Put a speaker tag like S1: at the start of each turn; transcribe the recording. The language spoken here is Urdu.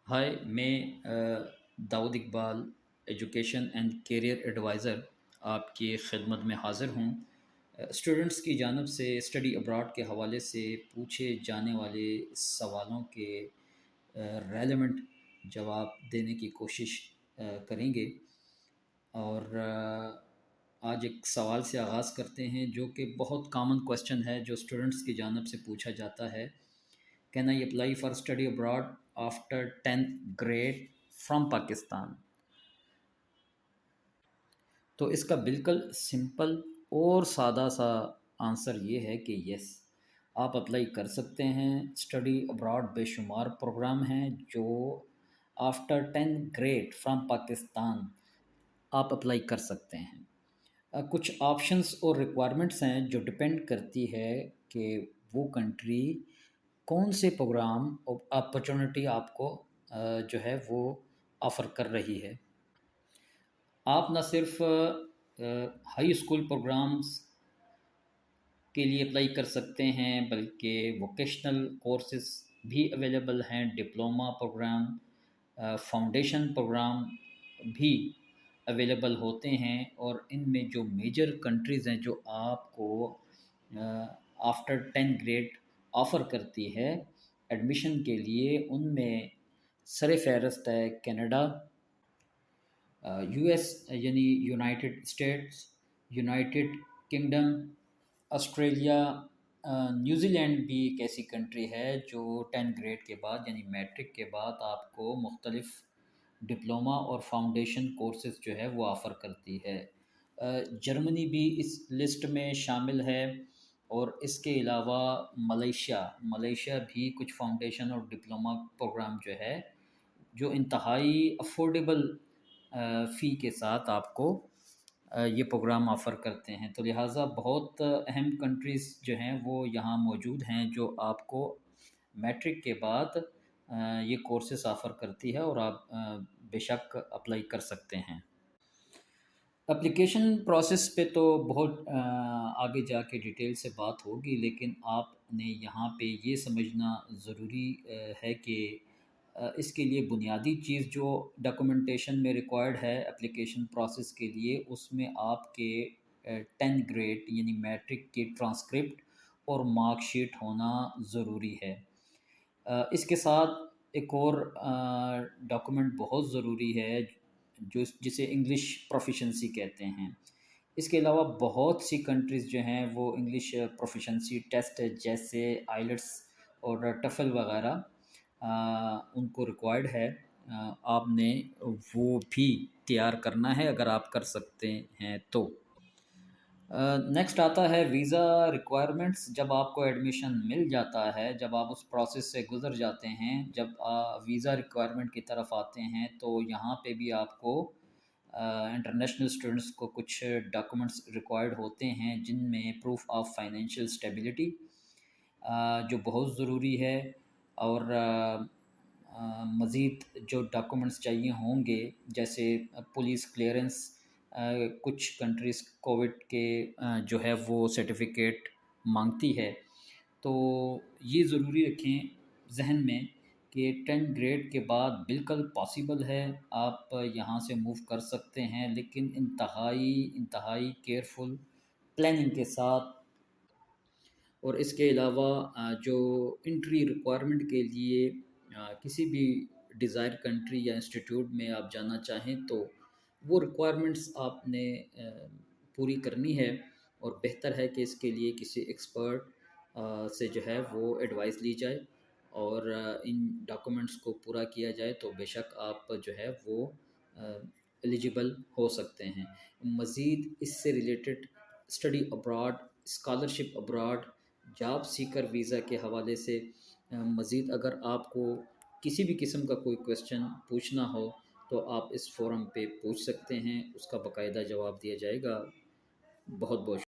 S1: ہائے، میں Dawood Iqbal, education and career advisor آپ کی خدمت میں حاضر ہوں۔ اسٹوڈنٹس کی جانب سے اسٹڈی ابراڈ کے حوالے سے پوچھے جانے والے سوالوں کے ریلیونٹ جواب دینے کی کوشش کریں گے۔ اور آج ایک سوال سے آغاز کرتے ہیں جو کہ بہت کامن کویسچن ہے جو اسٹوڈنٹس کی جانب سے پوچھا جاتا ہے: can I apply for study abroad after 10th grade from Pakistan? تو اس کا بالکل سمپل اور سادہ سا آنسر یہ ہے کہ یس، آپ اپلائی کر سکتے ہیں۔ اسٹڈی ابراڈ بے شمار پروگرام ہیں جو after 10th grade from Pakistan آپ اپلائی کر سکتے ہیں۔ کچھ آپشنس اور ریکوائرمنٹس ہیں جو ڈپینڈ کرتی ہے کہ وہ کنٹری کون سے پروگرام اپرچونٹی آپ کو جو ہے وہ آفر کر رہی ہے۔ آپ نہ صرف ہائی اسکول پروگرامز کے لیے اپلائی کر سکتے ہیں بلکہ ووکیشنل کورسز بھی اویلیبل ہیں، ڈپلومہ پروگرام، فاؤنڈیشن پروگرام بھی اویلیبل ہوتے ہیں۔ اور ان میں جو میجر کنٹریز ہیں جو آپ کو آفٹر 10 گریڈ آفر کرتی ہے ایڈمیشن کے لیے، ان میں سر فہرست ہے کینیڈا، یو ایس یعنی United States, United kingdom, Australia, New Zealand بھی ایک ایسی کنٹری ہے جو 10 گریڈ کے بعد یعنی میٹرک کے بعد آپ کو مختلف ڈپلومہ اور فاؤنڈیشن کورسز جو ہے وہ آفر کرتی ہے۔ جرمنی بھی اس لسٹ میں شامل ہے، اور اس کے علاوہ ملیشیا بھی کچھ فاؤنڈیشن اور ڈپلومہ پروگرام جو ہے جو انتہائی افورڈیبل فی کے ساتھ آپ کو یہ پروگرام آفر کرتے ہیں۔ تو لہٰذا بہت اہم کنٹریز جو ہیں وہ یہاں موجود ہیں جو آپ کو میٹرک کے بعد یہ کورسز آفر کرتی ہے، اور آپ بے شک اپلائی کر سکتے ہیں۔ اپلیکیشن پروسیس پہ تو بہت آگے جا کے ڈیٹیل سے بات ہوگی، لیکن آپ نے یہاں پہ یہ سمجھنا ضروری ہے کہ اس کے لیے بنیادی چیز جو ڈاکومنٹیشن میں ریکوائرڈ ہے اپلیکیشن پروسیس کے لیے، اس میں آپ کے 10 گریڈ یعنی میٹرک کی ٹرانسکرپٹ اور مارک شیٹ ہونا ضروری ہے۔ اس کے ساتھ ایک اور ڈاکومنٹ بہت ضروری ہے جسے انگلش پروفیشنسی کہتے ہیں۔ اس کے علاوہ بہت سی کنٹریز جو ہیں وہ انگلش پروفیشنسی ٹیسٹ جیسے آئیلٹس اور ٹفل وغیرہ ان کو ریکوائرڈ ہے، آپ نے وہ بھی تیار کرنا ہے اگر آپ کر سکتے ہیں تو۔ نیکسٹ آتا ہے ویزا ریکوائرمنٹس۔ جب آپ کو ایڈمیشن مل جاتا ہے، جب آپ اس پروسیس سے گزر جاتے ہیں، جب ویزا ریکوائرمنٹ کی طرف آتے ہیں، تو یہاں پہ بھی آپ کو انٹرنیشنل اسٹوڈنٹس کو کچھ ڈاکومنٹس ریکوائرڈ ہوتے ہیں، جن میں پروف آف فائنینشیل اسٹیبلٹی جو بہت ضروری ہے، اور مزید جو ڈاکومنٹس چاہیے ہوں گے جیسے پولیس کلیئرنس، کچھ کنٹریز کووڈ کے جو ہے وہ سرٹیفکیٹ مانگتی ہے۔ تو یہ ضروری رکھیں ذہن میں کہ 10 گریڈ کے بعد بالکل پاسیبل ہے آپ یہاں سے موو کر سکتے ہیں، لیکن انتہائی کیئرفل پلاننگ کے ساتھ۔ اور اس کے علاوہ جو انٹری ریکوائرمنٹ کے لیے کسی بھی ڈیزائر کنٹری یا انسٹیٹیوٹ میں آپ جانا چاہیں تو وہ ریکوائرمنٹس آپ نے پوری کرنی ہے، اور بہتر ہے کہ اس کے لیے کسی ایکسپرٹ سے جو ہے وہ ایڈوائس لی جائے اور ان ڈاکومنٹس کو پورا کیا جائے، تو بے شک آپ جو ہے وہ ایلیجیبل ہو سکتے ہیں۔ مزید اس سے related study abroad, scholarship abroad, job seeker visa کے حوالے سے مزید اگر آپ کو کسی بھی قسم کا کوئی کویسچن پوچھنا ہو تو آپ اس فورم پہ پوچھ سکتے ہیں، اس کا باقاعدہ جواب دیا جائے گا۔ بہت بہت